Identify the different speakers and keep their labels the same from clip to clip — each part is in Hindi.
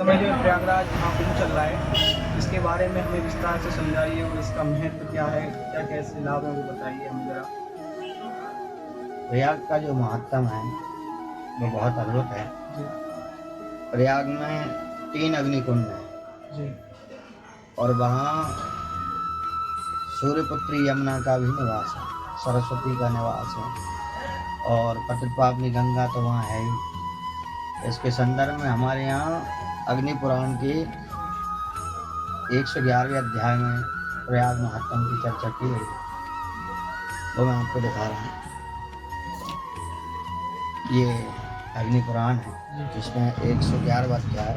Speaker 1: समय जो प्रयागराज महाकुंभ चल रहा है, इसके बारे में हमें विस्तार से समझाइए और इसका महत्व क्या है, क्या कैसे लाभ है वो बताइए हमें जरा।
Speaker 2: प्रयाग का जो महात्म है वो बहुत अद्भुत है।
Speaker 1: जी
Speaker 2: प्रयाग में 3 अग्निकुंड है
Speaker 1: जी
Speaker 2: और वहाँ सूर्यपुत्री यमुना का भी निवास है, सरस्वती का निवास है और पतित पावनी गंगा तो वहाँ है ही। इसके संदर्भ में हमारे यहाँ अग्नि पुराण के 111वें अध्याय में प्रयाग महात्म की चर्चा की गई, वो मैं आपको दिखा रहा हूँ। ये अग्नि पुराण है जिसमें 111वां अध्याय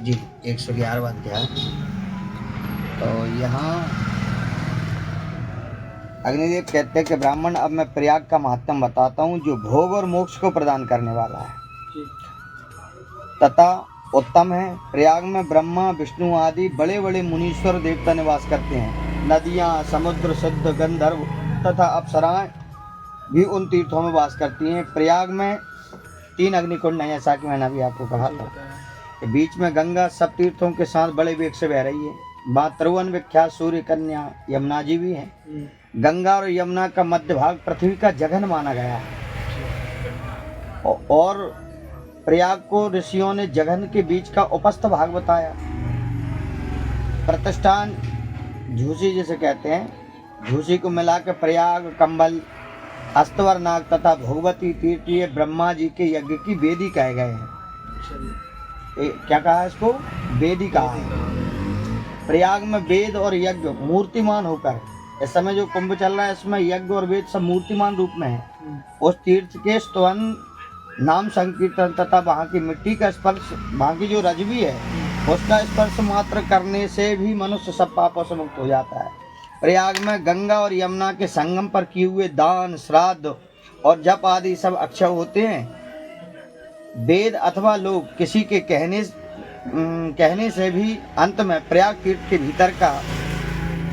Speaker 2: जी 111वां अध्याय। तो यहाँ अग्निदेव कहते हैं कि ब्राह्मण, अब मैं प्रयाग का महात्म बताता हूँ जो भोग और मोक्ष को प्रदान करने वाला है तथा उत्तम है। प्रयाग में ब्रह्मा विष्णु आदि बड़े बड़े मुनीश्वर देवता निवास करते हैं। नदियाँ, समुद्र, सिद्ध, गंधर्व तथा अप्सराएं भी उन तीर्थों में वास करती हैं। प्रयाग में 3 अग्निकुंड हैं, जैसा कि मैंने अभी आपको कहा था। बीच में गंगा सब तीर्थों के साथ बड़े वेग से बह रही है। वहाँ त्रिभुवन विख्यात सूर्य कन्या यमुना जी भी हैं। गंगा और यमुना का मध्य भाग पृथ्वी का जघन माना गया है और प्रयाग को ऋषियों ने जघन के बीच का उपस्थ भाग बताया। प्रतिष्ठान झूसी जिसे कहते हैं, झूसी को मिला के प्रयाग, कंबल, अस्तवर नाग तथा भोगवती तीर्थ ये ब्रह्मा जी के यज्ञ की वेदी कहे गए हैं। क्या कहा है इसको? वेदी कहा है। प्रयाग में वेद और यज्ञ मूर्तिमान होकर, इस समय जो कुंभ चल रहा है इसमें यज्ञ और वेद सब मूर्तिमान रूप में है। उस तीर्थ के स्तवन, नाम संकीर्तन तथा वहाँ की मिट्टी का स्पर्श, वहाँ की जो रजवी है उसका स्पर्श मात्र करने से भी मनुष्य सब पापों से मुक्त हो जाता है। प्रयाग में गंगा और यमुना के संगम पर किए हुए दान, श्राद्ध और जप आदि सब अक्षय होते हैं। वेद अथवा लोग किसी के कहने से भी अंत में प्रयाग तीर्थ के भीतर का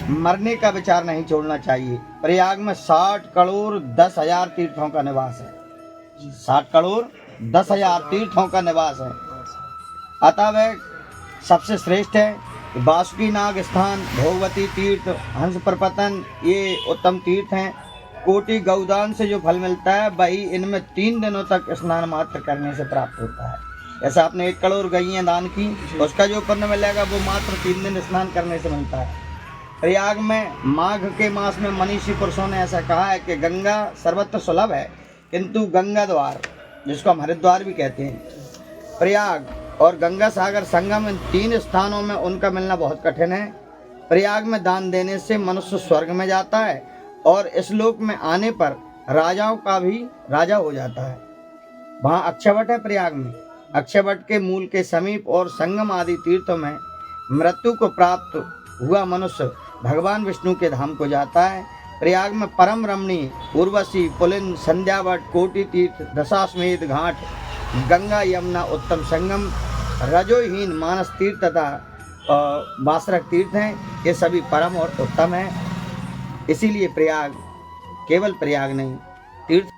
Speaker 2: मरने का विचार नहीं छोड़ना चाहिए। प्रयाग में 60 करोड़ 10,000 तीर्थों का निवास है। 60 करोड़ 10,000 तीर्थों का निवास है, अतः वह सबसे श्रेष्ठ है। वासुकी नाग स्थान, भोगवती तीर्थ, हंस प्रपतन ये उत्तम तीर्थ हैं। कोटि गौदान से जो फल मिलता है वही इनमें 3 दिनों तक स्नान मात्र करने से प्राप्त होता है। जैसा आपने 1 करोड़ गईयाँ दान की, उसका जो पुण्य मिलेगा वो मात्र 3 दिन स्नान करने से मिलता है। प्रयाग में माघ के मास में मनीषी पुरुषों ने ऐसा कहा है कि गंगा सर्वत्र सुलभ है, किंतु गंगा द्वार, जिसको हम हरिद्वार भी कहते हैं, प्रयाग और गंगा सागर संगम, इन 3 स्थानों में उनका मिलना बहुत कठिन है। प्रयाग में दान देने से मनुष्य स्वर्ग में जाता है और इस लोक में आने पर राजाओं का भी राजा हो जाता है। वहाँ अक्षयवट है प्रयाग में। अक्षयवट के मूल के समीप और संगम आदि तीर्थों में मृत्यु को प्राप्त हुआ मनुष्य भगवान विष्णु के धाम को जाता है। प्रयाग में परम रमणीय उर्वशी, पुलिन, संध्यावट, कोटि तीर्थ, दशाश्वमेध घाट, गंगा यमुना उत्तम संगम, रजोहीन मानस तीर्थ तथा बासरक तीर्थ हैं। ये सभी परम और उत्तम हैं। इसीलिए प्रयाग केवल प्रयाग नहीं, तीर्थ